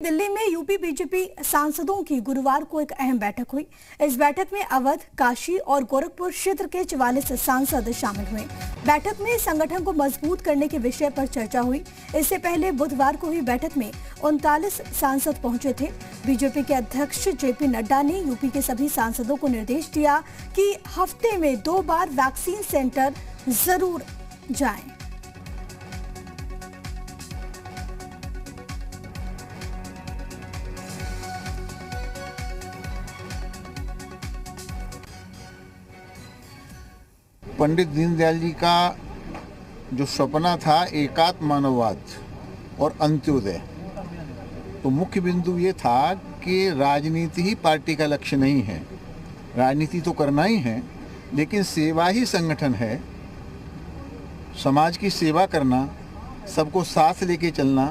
दिल्ली में UP BJP सांसदों की गुरुवार को एक अहम बैठक हुई। इस बैठक में अवध, काशी और गोरखपुर क्षेत्र के 44 सांसद शामिल हुए। बैठक में संगठन को मजबूत करने के विषय पर चर्चा हुई। इससे पहले बुधवार को हुई बैठक में 39 सांसद पहुंचे थे। बीजेपी के अध्यक्ष जेपी नड्डा ने यूपी के सभी सांसदों को निर्देश दिया कि हफ्ते में 2 बार वैक्सीन सेंटर जरूर जाएं। पंडित दीनदयाल जी का जो सपना था एकात्म मानववाद और अंत्योदय, तो मुख्य बिंदु ये था कि राजनीति ही पार्टी का लक्ष्य नहीं है। राजनीति तो करना ही है, लेकिन सेवा ही संगठन है। समाज की सेवा करना, सबको साथ लेके चलना,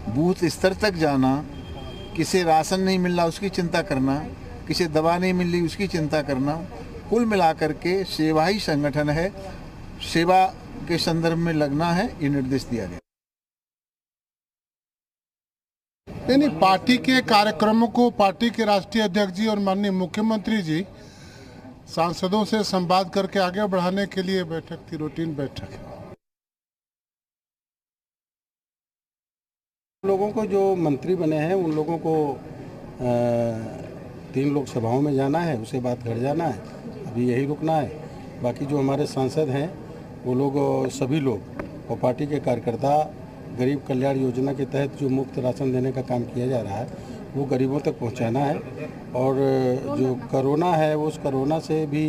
बूथ स्तर तक जाना, किसे राशन नहीं मिल रहा उसकी चिंता करना, किसे दवा नहीं मिल रही उसकी चिंता करना, कुल मिलाकर के सेवा ही संगठन है। सेवा के संदर्भ में लगना है, ये निर्देश दिया गया। नहीं, पार्टी के कार्यक्रमों को पार्टी के राष्ट्रीय अध्यक्ष जी और माननीय मुख्यमंत्री जी सांसदों से संवाद करके आगे बढ़ाने के लिए बैठक थी, रूटीन बैठक है। लोगों को जो मंत्री बने हैं उन लोगों को 3 लोकसभाओं में जाना है, उसके बाद घर जाना है, अभी यही रुकना है। बाकी जो हमारे सांसद हैं वो लोग, सभी लोग और पार्टी के कार्यकर्ता गरीब कल्याण योजना के तहत जो मुफ्त राशन देने का काम किया जा रहा है वो गरीबों तक पहुंचाना है। और जो कोरोना है उस कोरोना से भी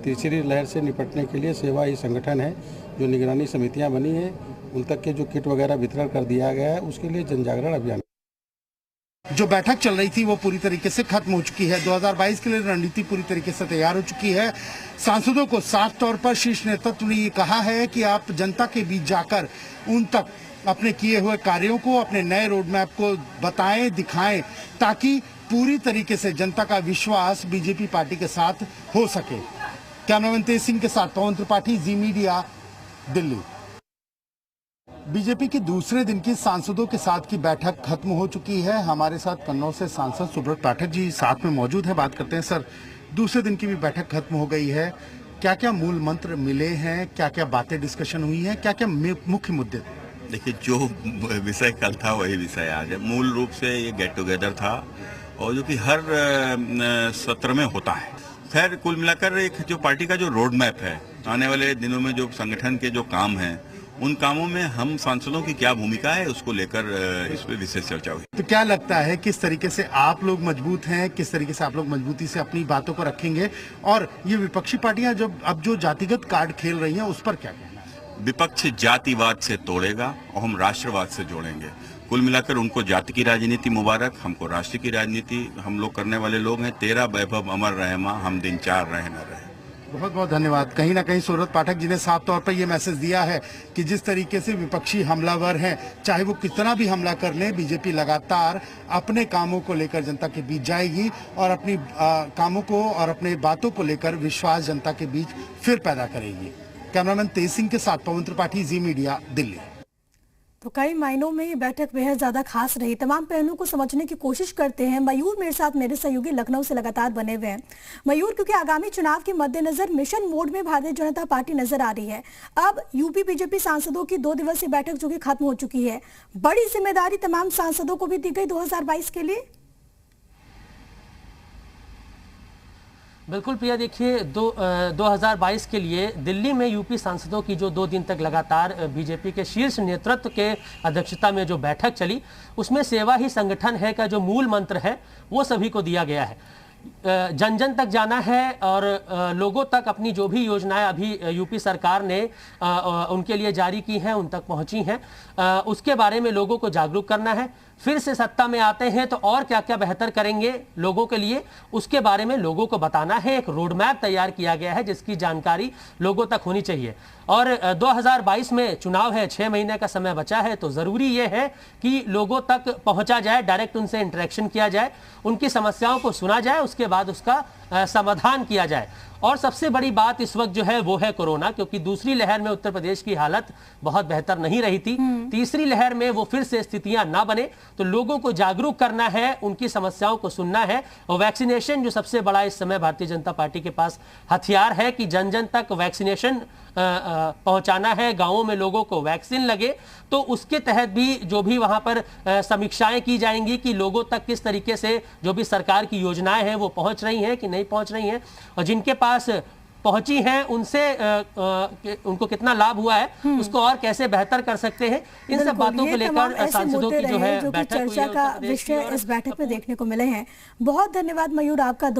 तीसरी लहर से निपटने के लिए सेवा ही संगठन है। जो निगरानी समितियां बनी हैं उन तक के जो किट वगैरह वितरण कर दिया गया है, उसके लिए जन जागरण अभियान। जो बैठक चल रही थी वो पूरी तरीके से खत्म हो चुकी है। 2022 के लिए रणनीति पूरी तरीके से तैयार हो चुकी है। सांसदों को साफ तौर पर शीर्ष नेतृत्व ने ये कहा है कि आप जनता के बीच जाकर उन तक अपने किए हुए कार्यों को, अपने नए रोड मैप को बताएं, दिखाएं, ताकि पूरी तरीके से जनता का विश्वास बीजेपी पार्टी के साथ हो सके। कैमरामैन तेज सिंह के साथ पवन त्रिपाठी, जी मीडिया, दिल्ली। बीजेपी की दूसरे दिन की सांसदों के साथ की बैठक खत्म हो चुकी है। हमारे साथ कन्नौज से सांसद सुब्रत पाठक जी साथ में मौजूद है। बात करते हैं सर, दूसरे दिन की भी बैठक खत्म हो गई है। क्या क्या मूल मंत्र मिले हैं, क्या क्या बातें डिस्कशन हुई हैं, क्या क्या मुख्य मुद्दे? देखिए, जो विषय कल था वही विषय आज है। मूल रूप से ये गेट टुगेदर था और जो कि हर सत्र में होता है। खैर, कुल मिलाकर एक जो पार्टी का जो रोड मैप है, आने वाले दिनों में जो संगठन के जो काम हैं उन कामों में हम सांसदों की क्या भूमिका है उसको लेकर इस पे विशेष चर्चा हुई। तो क्या लगता है किस तरीके से आप लोग मजबूत हैं, किस तरीके से आप लोग मजबूती से अपनी बातों को रखेंगे, और ये विपक्षी पार्टियां अब जो जातिगत कार्ड खेल रही हैं उस पर क्या कहना है? विपक्ष जातिवाद से तोड़ेगा और हम राष्ट्रवाद से जोड़ेंगे। कुल मिलाकर उनको जाति की राजनीति मुबारक, हमको राष्ट्र की राजनीति हम लोग करने वाले लोग हैं। तेरा वैभव अमर रहे मां, हम दिन 4 रहे न रहे। बहुत बहुत धन्यवाद। कहीं ना कहीं सुब्रत पाठक जी ने साफ तौर पर यह मैसेज दिया है कि जिस तरीके से विपक्षी हमलावर हैं, चाहे वो कितना भी हमला कर ले, बीजेपी लगातार अपने कामों को लेकर जनता के बीच जाएगी और अपनी कामों को और अपने बातों को लेकर विश्वास जनता के बीच फिर पैदा करेगी। कैमरामैन तेज सिंह के साथ पवन त्रिपाठी, जी मीडिया, दिल्ली। तो कई मायनों में ये बैठक बेहद ज्यादा खास रही। तमाम पहलुओं को समझने की कोशिश करते हैं। मयूर मेरे साथ, मेरे सहयोगी लखनऊ से लगातार बने हुए हैं। मयूर, क्योंकि आगामी चुनाव के मद्देनजर मिशन मोड में भारतीय जनता पार्टी नजर आ रही है। अब यूपी बीजेपी सांसदों की 2 दिवसीय बैठक जो कि खत्म हो चुकी है, बड़ी जिम्मेदारी तमाम सांसदों को भी दी गई 2022 के लिए। बिल्कुल प्रिया, देखिए 2022 के लिए दिल्ली में यूपी सांसदों की जो 2 दिन तक लगातार बीजेपी के शीर्ष नेतृत्व के अध्यक्षता में जो बैठक चली, उसमें सेवा ही संगठन है का जो मूल मंत्र है वो सभी को दिया गया है। जन जन तक जाना है और लोगों तक अपनी जो भी योजनाएं अभी यूपी सरकार ने उनके लिए जारी की हैं उन तक पहुंची हैं, उसके बारे में लोगों को जागरूक करना है। फिर से सत्ता में आते हैं तो और क्या क्या बेहतर करेंगे लोगों के लिए, उसके बारे में लोगों को बताना है। एक रोड मैप तैयार किया गया है जिसकी जानकारी लोगों तक होनी चाहिए। और 2022 में चुनाव है, 6 महीने का समय बचा है, तो ज़रूरी ये है कि लोगों तक पहुंचा जाए, डायरेक्ट उनसे इंटरेक्शन किया जाए, उनकी समस्याओं को सुना जाए, उसके बाद उसका समाधान किया जाए। और सबसे बड़ी बात इस वक्त जो है वो है कोरोना, क्योंकि दूसरी लहर में उत्तर प्रदेश की हालत बहुत बेहतर नहीं रही थी। तीसरी लहर में वो फिर से स्थितियां ना बने, तो लोगों को जागरूक करना है, उनकी समस्याओं को सुनना है। और वैक्सीनेशन जो सबसे बड़ा इस समय भारतीय जनता पार्टी के पास हथियार है कि जन जन तक वैक्सीनेशन पहुंचाना है, गांवों में लोगों को वैक्सीन लगे। तो उसके तहत भी जो भी वहां पर समीक्षाएं की जाएंगी कि लोगों तक किस तरीके से जो भी सरकार की योजनाएं हैं वो पहुंच रही हैं कि नहीं पहुंच रही हैं, और जिनके पास पहुंची हैं उनसे उनको कितना लाभ हुआ है, उसको और कैसे बेहतर कर सकते हैं। इन सब बातों को लेकर सांसदों की जो है बैठक हुई है, चर्चा का विषय इस बैठक में देखने को मिले हैं। बहुत धन्यवाद मयूर आपका।